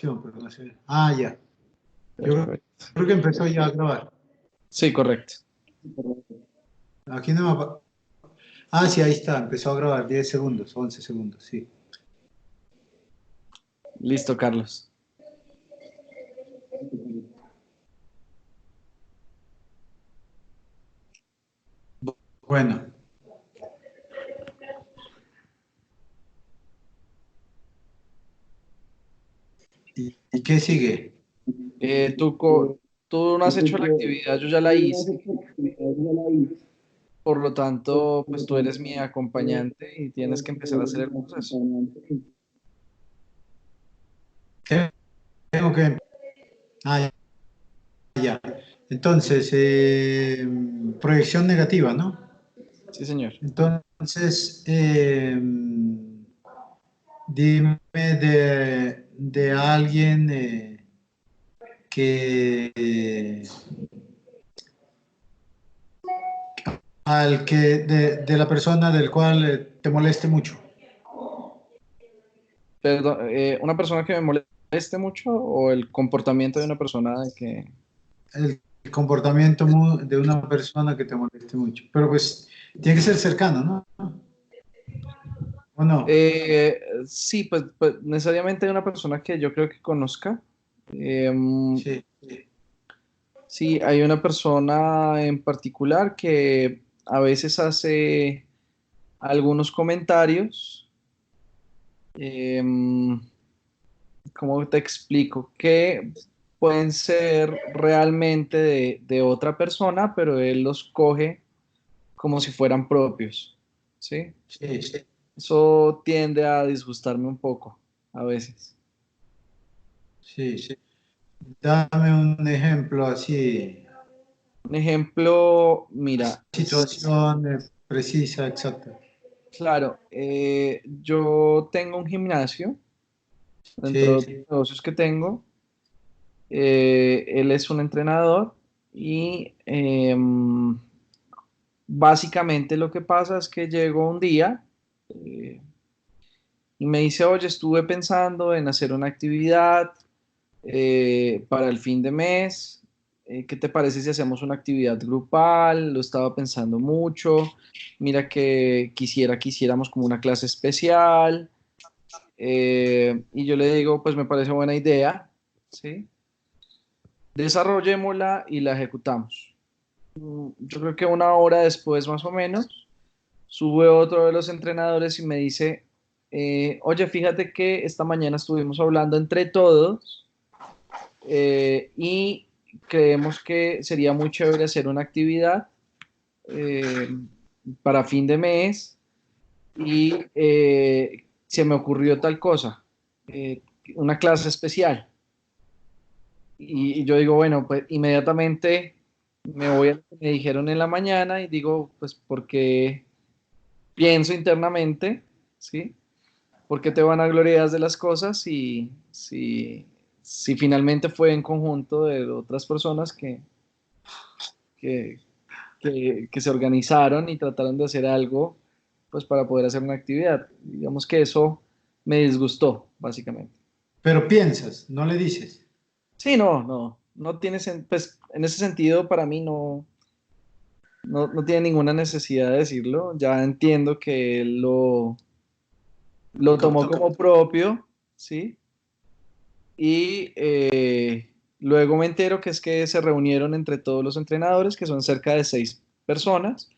pero no sé. Ah, ya. Yo Perfecto. creo que empezó ya a grabar. Sí, correcto. Aquí no me Ah, sí, ahí está. Empezó a grabar 10 segundos, 11 segundos, sí. Listo, Carlos. Bueno, ¿y qué sigue? Eh, tú, co- tú no has hecho la actividad, yo ya la hice. Por lo tanto, pues tú eres mi acompañante y tienes que empezar a hacer el proceso. ¿Qué tengo que...? Ah, ya. Entonces, proyección negativa, ¿no? Sí, señor. Entonces, dime de alguien que de la persona del cual te moleste mucho. Perdón, ¿una persona que me moleste mucho o el comportamiento de una persona que... El comportamiento de una persona que te moleste mucho. Pero pues tiene que ser cercano, ¿no? ¿O no? Sí, pues necesariamente de una persona que yo creo que conozca. Eh, Sí, sí. sí, hay una persona en particular que a veces hace algunos comentarios. eh, ¿Cómo te explico? Que pueden ser realmente de otra persona, pero él los coge como si fueran propios, ¿sí? Sí, sí, Eso tiende a disgustarme un poco a veces. sí, sí. Dame un ejemplo así, Un ejemplo, mira, situación precisa, exacta. claro, yo tengo un gimnasio dentro de Sí, los negocios que tengo. Él es un entrenador y básicamente lo que pasa es que llegó un día eh, y me dice, oye, estuve pensando en hacer una actividad para el fin de mes. ¿Qué te parece si hacemos una actividad grupal? Lo estaba pensando mucho. Mira que quisiéramos como una clase especial. Y yo le digo, pues me parece buena idea, ¿sí? Desarrollémosla y la ejecutamos. Yo creo que una hora después más o menos, sube otro de los entrenadores y me dice, oye, fíjate que esta mañana estuvimos hablando entre todos y creemos que sería muy chévere hacer una actividad eh, para fin de mes y se me ocurrió tal cosa, una clase especial. Y yo digo, bueno, pues inmediatamente me voy a lo que me dijeron en la mañana y digo, pues porque pienso internamente, ¿sí? ¿Por qué te van a glorias de las cosas si finalmente fue en conjunto de otras personas que, que se organizaron y trataron de hacer algo pues para poder hacer una actividad? Digamos que eso me disgustó, básicamente. pero piensas, no le dices. Sí, no tiene, pues en ese sentido para mí no tiene ninguna necesidad de decirlo. Ya entiendo que él lo tomó como propio, ¿sí? Y luego me entero que es que se reunieron entre todos los entrenadores, que son cerca de 6 personas,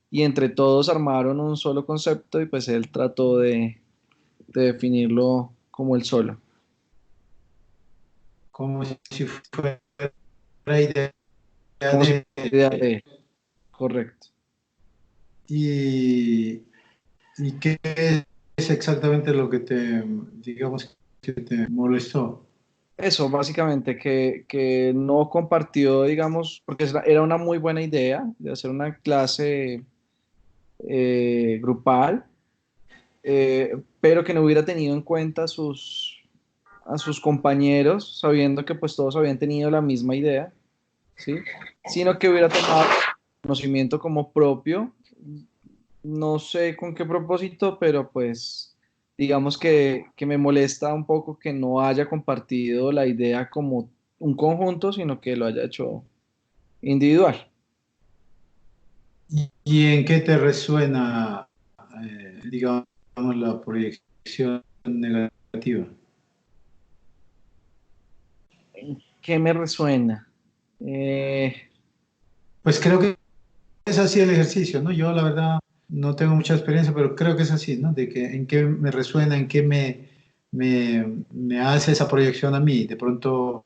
y entre todos armaron un solo concepto y pues él trató de definirlo como él solo. Como si fuera idea Como si de fuera idea de él. Correcto. y, y qué es exactamente lo que te, digamos, que te molestó. Eso, básicamente, que no compartió, digamos, porque era una muy buena idea de hacer una clase grupal, pero que no hubiera tenido en cuenta a sus compañeros, sabiendo que pues todos habían tenido la misma idea, ¿sí? Sino que hubiera tomado conocimiento como propio, no sé con qué propósito, pero pues digamos que me molesta un poco que no haya compartido la idea como un conjunto, sino que lo haya hecho individual. ¿Y en qué te resuena, digamos, la proyección negativa? ¿Qué me resuena? Eh, Pues creo que es así el ejercicio, ¿no? Yo la verdad no tengo mucha experiencia, pero creo que es así, ¿no? De que en qué me resuena, en qué me hace esa proyección a mí. De pronto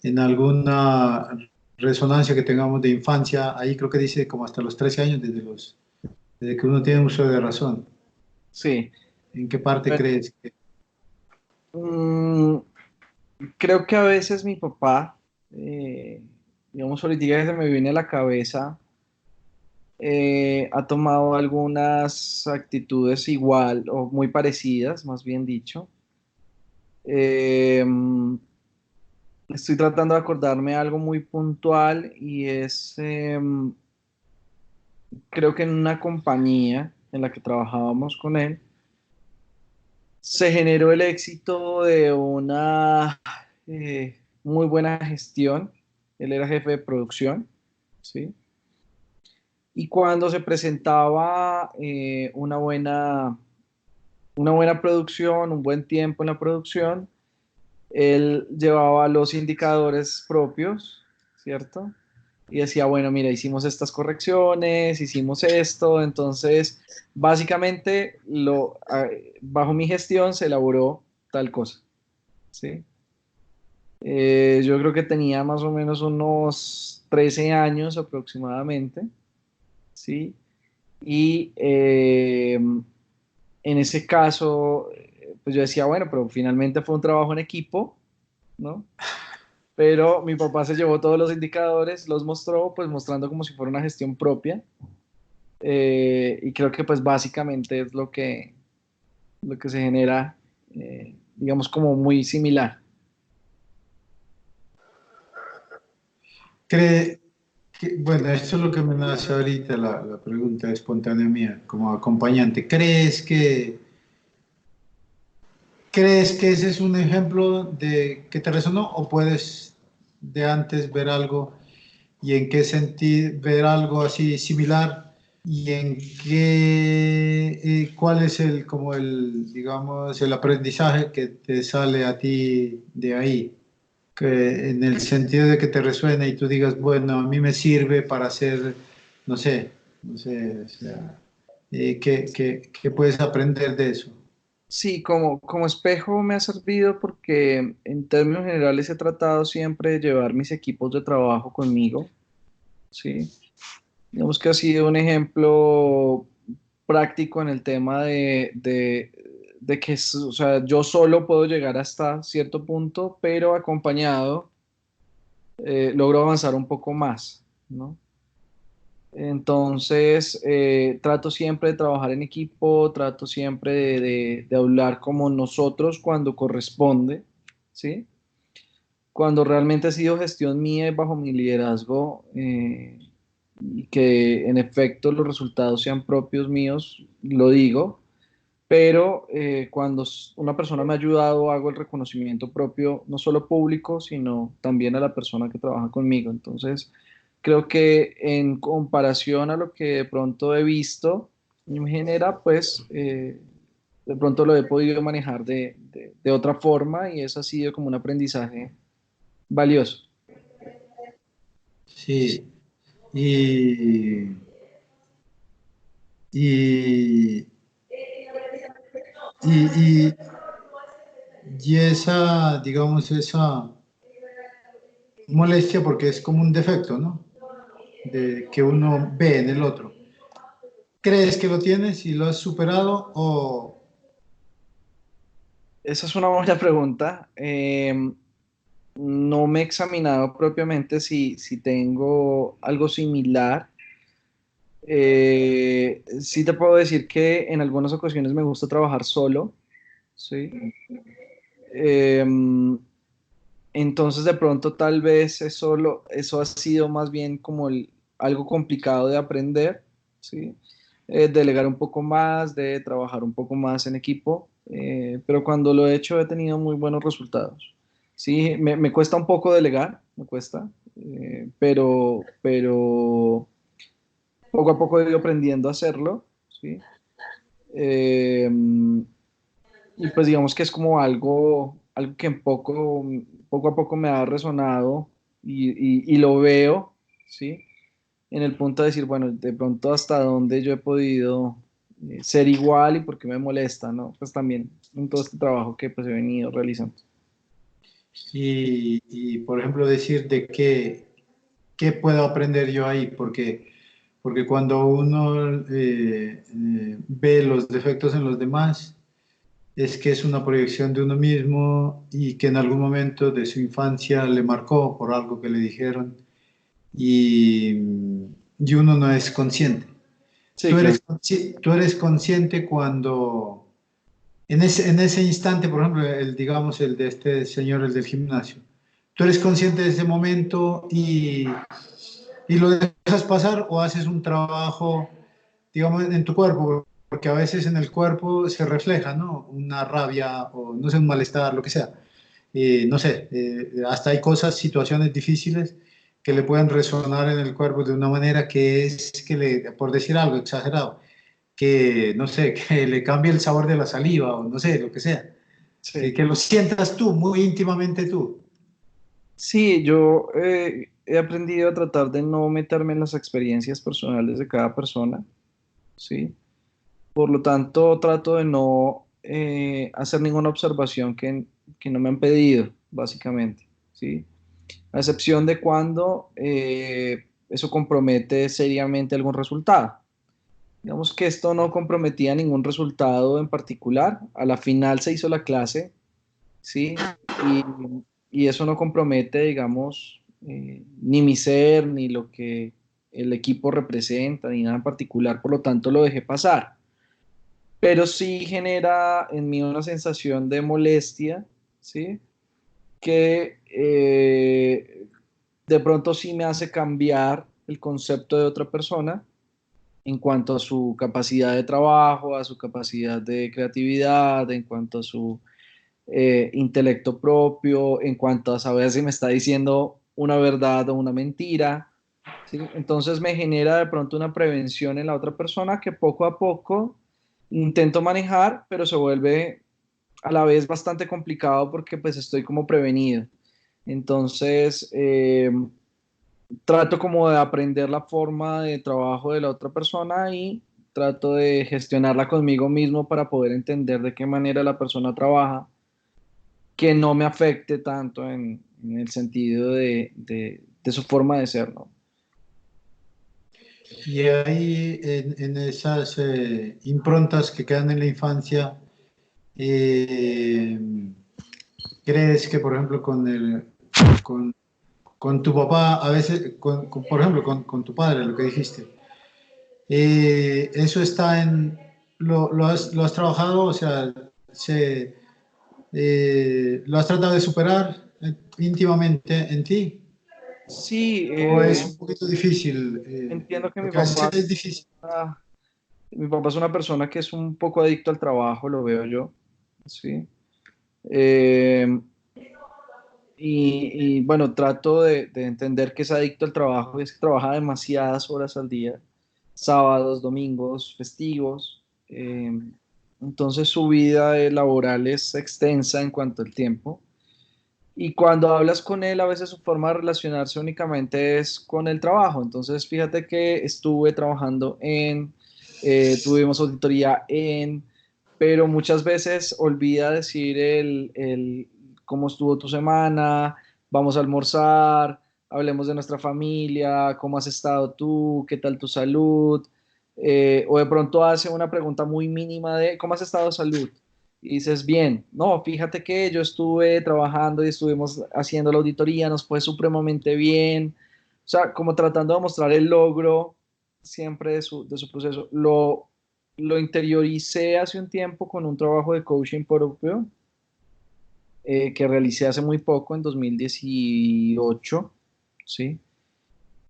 en alguna resonancia que tengamos de infancia, ahí creo que dice como hasta los 13 años, desde que uno tiene uso de razón. sí. ¿En qué parte Bueno, crees que? mm, creo que a veces mi papá, eh, digamos, ahorita que se me viene a la cabeza, ha tomado algunas actitudes igual o muy parecidas, más bien dicho. Eh, Estoy tratando de acordarme de algo muy puntual y es, creo que en una compañía en la que trabajábamos con él, se generó el éxito de una muy buena gestión. Él era jefe de producción, ¿sí? Y cuando se presentaba una buena producción, un buen tiempo en la producción, él llevaba los indicadores propios, ¿cierto? Y decía, bueno, mira, hicimos estas correcciones, hicimos esto, entonces básicamente bajo mi gestión se elaboró tal cosa, ¿sí? Yo creo que tenía más o menos unos 13 años aproximadamente, ¿sí? Y en ese caso, pues yo decía, bueno, pero finalmente fue un trabajo en equipo, ¿no? Pero mi papá se llevó todos los indicadores, los mostró, pues mostrando como si fuera una gestión propia. Y creo que pues básicamente es lo que se genera, digamos, como muy similar. Cree bueno, esto es lo que me nace ahorita, la pregunta espontánea mía, como acompañante. ¿Crees que ese es un ejemplo de que te resonó o puedes de antes ver algo y en qué sentido ver algo así similar y en qué, cuál es el, como el, digamos, el aprendizaje que te sale a ti de ahí? Que en el sentido de que te resuena y tú digas, bueno, a mí me sirve para hacer, no sé, o sea, ¿qué puedes aprender de eso? Sí, como espejo me ha servido porque en términos generales he tratado siempre de llevar mis equipos de trabajo conmigo, ¿sí? Digamos que ha sido un ejemplo práctico en el tema de que, o sea, yo solo puedo llegar hasta cierto punto, pero acompañado logro avanzar un poco más, ¿no? Entonces, trato siempre de trabajar en equipo, trato siempre de hablar como nosotros cuando corresponde, ¿sí? Cuando realmente ha sido gestión mía y bajo mi liderazgo, y que en efecto los resultados sean propios míos, lo digo, pero cuando una persona me ha ayudado, hago el reconocimiento propio, no solo público, sino también a la persona que trabaja conmigo. Entonces, creo que en comparación a lo que de pronto he visto, me genera, pues, de pronto lo he podido manejar de otra forma y eso ha sido como un aprendizaje valioso. Sí, y, y, y, y esa, digamos, esa molestia, porque es como un defecto, ¿no? De que uno ve en el otro. ¿Crees que lo tienes y lo has superado o Esa es una buena pregunta. No me he examinado propiamente si tengo algo similar. Sí te puedo decir que en algunas ocasiones me gusta trabajar solo, ¿sí? Eh, entonces de pronto tal vez eso ha sido más bien como algo complicado de aprender, ¿sí? Delegar un poco más, de trabajar un poco más en equipo. pero cuando lo he hecho he tenido muy buenos resultados. Sí, me cuesta un poco delegar, me cuesta, pero poco a poco he ido aprendiendo a hacerlo, ¿sí? Eh, y pues digamos que es como algo que poco a poco me ha resonado y lo veo, ¿sí? En el punto de decir, bueno, de pronto hasta dónde yo he podido ser igual y por qué me molesta, ¿no? Pues también en todo este trabajo que pues he venido realizando. Por ejemplo, decir de qué puedo aprender yo ahí, porque cuando uno ve los defectos en los demás, es que es una proyección de uno mismo y que en algún momento de su infancia le marcó por algo que le dijeron y, y uno no es consciente. Sí, claro. Tú eres consciente cuando, en ese instante, por ejemplo, digamos el de este señor, el del gimnasio, tú eres consciente de ese momento y lo dejas pasar o haces un trabajo, digamos, en tu cuerpo, porque a veces en el cuerpo se refleja, ¿no? Una rabia o, no sé, un malestar, lo que sea. No sé, hasta hay cosas, situaciones difíciles que le pueden resonar en el cuerpo de una manera que es, por decir algo exagerado, que, no sé, que le cambie el sabor de la saliva o no sé, lo que sea. Sí. Que lo sientas tú, muy íntimamente tú. Sí, yo he aprendido a tratar de no meterme en las experiencias personales de cada persona, ¿sí? Por lo tanto, trato de no hacer ninguna observación que no me han pedido, básicamente, ¿sí? A excepción de cuando eso compromete seriamente algún resultado. Digamos que esto no comprometía ningún resultado en particular. A la final se hizo la clase, ¿sí? Y eso no compromete, digamos, ni mi ser, ni lo que el equipo representa, ni nada en particular. Por lo tanto, lo dejé pasar. Pero sí genera en mí una sensación de molestia, ¿sí? Que de pronto sí me hace cambiar el concepto de otra persona en cuanto a su capacidad de trabajo, a su capacidad de creatividad, en cuanto a su intelecto propio, en cuanto a saber si me está diciendo una verdad o una mentira, ¿sí? Entonces me genera de pronto una prevención en la otra persona que poco a poco intento manejar, pero se vuelve a la vez bastante complicado porque pues estoy como prevenido. Entonces, trato como de aprender la forma de trabajo de la otra persona y trato de gestionarla conmigo mismo para poder entender de qué manera la persona trabaja, que no me afecte tanto en el sentido de su forma de ser, ¿no? Y ahí, en esas improntas que quedan en la infancia, eh, ¿crees que, por ejemplo, con, con tu papá, a veces, por ejemplo, con tu padre, lo que dijiste, eso está lo has trabajado, o sea, lo has tratado de superar íntimamente en ti? Sí, ¿O es un poquito difícil? entiendo que Porque a veces es difícil. mi papá es una persona que es un poco adicto al trabajo, lo veo yo, ¿sí? Eh, bueno, trato de entender que es adicto al trabajo, es que trabaja demasiadas horas al día, sábados, domingos, festivos. Entonces su vida laboral es extensa en cuanto al tiempo. Y cuando hablas con él, a veces su forma de relacionarse únicamente es con el trabajo. Entonces, fíjate que estuve trabajando tuvimos auditoría pero muchas veces olvida decir cómo estuvo tu semana, vamos a almorzar, hablemos de nuestra familia, cómo has estado tú, qué tal tu salud, o de pronto hace una pregunta muy mínima de cómo has estado de salud y dices, bien, no, fíjate que yo estuve trabajando y estuvimos haciendo la auditoría, nos fue supremamente bien, o sea, como tratando de mostrar el logro siempre de su proceso. Lo interioricé hace un tiempo con un trabajo de coaching propio que realicé hace muy poco, en 2018, ¿sí?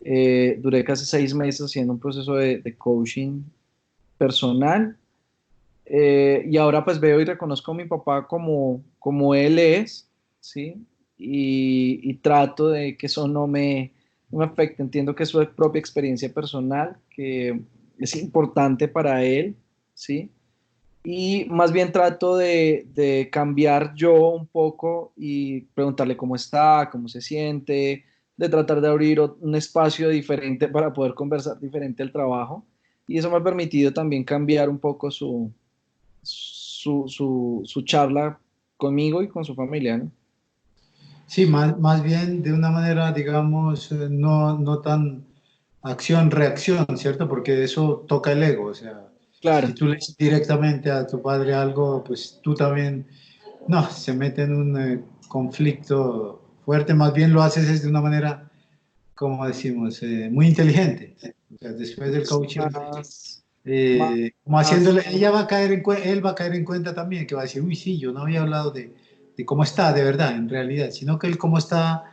Duré casi 6 meses haciendo un proceso de coaching personal. Y ahora pues veo y reconozco a mi papá como él es, ¿sí? Y trato de que eso no me afecte. Entiendo que es su propia experiencia personal, que es importante para él, ¿sí? Y más bien trato de cambiar yo un poco y preguntarle cómo está, cómo se siente, de tratar de abrir un espacio diferente para poder conversar diferente al trabajo. Y eso me ha permitido también cambiar un poco su charla conmigo y con su familia, ¿no? Sí, más bien de una manera, digamos, no tan acción-reacción, ¿cierto? Porque eso toca el ego, o sea, si Claro, tú le dices directamente a tu padre algo, pues tú también, no, se mete en un conflicto fuerte, más bien lo haces es de una manera, como decimos, muy inteligente. O sea, después del coaching, más, más, como más, haciéndole, ella va a caer él va a caer en cuenta también, que va a decir, uy, sí, yo no había hablado de cómo está de verdad, en realidad, sino que él cómo está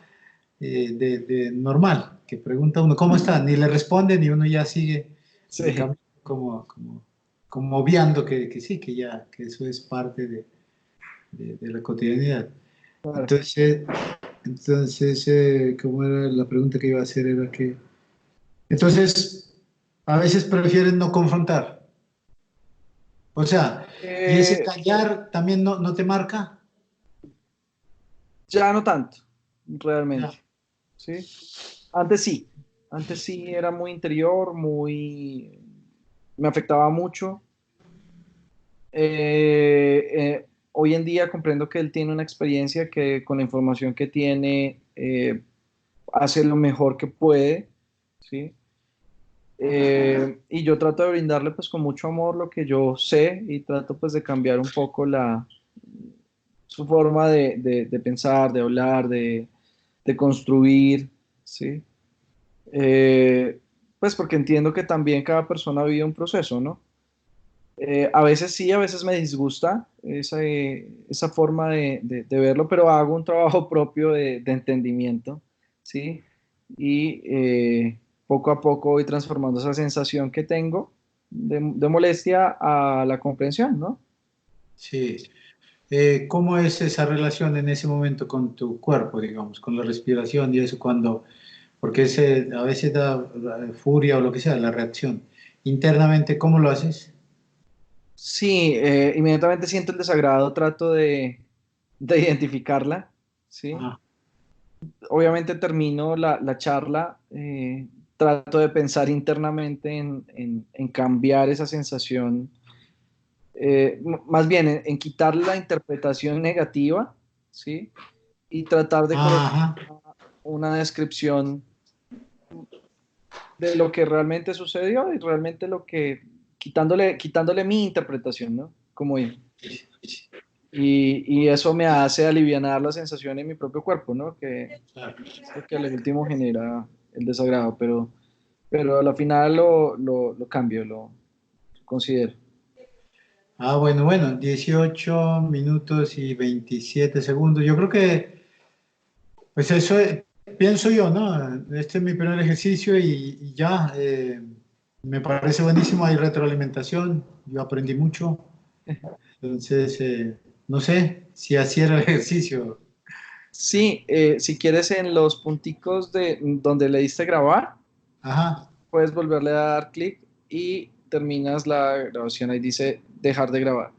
de normal, que pregunta uno cómo está, ni le responde, ni uno ya sigue el sí, camino como obviando que sí, que eso es parte de la cotidianidad. claro. Entonces, ¿cómo era la pregunta que iba a hacer? Era que, entonces, a veces prefieren no confrontar. O sea, ¿y ese Eh, callar también no te marca? ya no tanto, Ya. realmente, ¿sí? Antes sí era muy interior, me afectaba mucho. Hoy en día comprendo que él tiene una experiencia que con la información que tiene hace lo mejor que puede, ¿sí? Y yo trato de brindarle pues con mucho amor lo que yo sé y trato pues de cambiar un poco su forma de pensar, de hablar, de construir, ¿sí? Pues porque entiendo que también cada persona vive un proceso, ¿no? A veces sí, a veces me disgusta esa forma de verlo, pero hago un trabajo propio de entendimiento, ¿sí? Y poco a poco voy transformando esa sensación que tengo de molestia a la comprensión, ¿no? Sí. ¿Cómo es esa relación en ese momento con tu cuerpo, digamos, con la respiración y eso cuando, porque a veces da furia o lo que sea, la reacción. Internamente, ¿cómo lo haces? Sí, inmediatamente siento el desagrado, trato de identificarla, ¿sí? Ajá. Obviamente termino la charla, trato de pensar internamente en cambiar esa sensación, más bien en quitar la interpretación negativa, ¿sí? Y tratar de colocar Ajá. una descripción de lo que realmente sucedió y realmente quitándole mi interpretación, ¿no? Como yo. Y eso me hace alivianar la sensación en mi propio cuerpo, ¿no? Que Claro. es lo que al último genera el desagrado, pero a la final lo cambio, lo considero. Ah, bueno, 18 minutos y 27 segundos. Yo creo que, pues eso pienso yo, ¿no? Este es mi primer ejercicio y ya, me parece buenísimo, hay retroalimentación, yo aprendí mucho. Entonces, no sé si así era el ejercicio. Sí, si quieres en los punticos de donde le diste grabar, Ajá. puedes volverle a dar clic y terminas la grabación. Ahí dice dejar de grabar.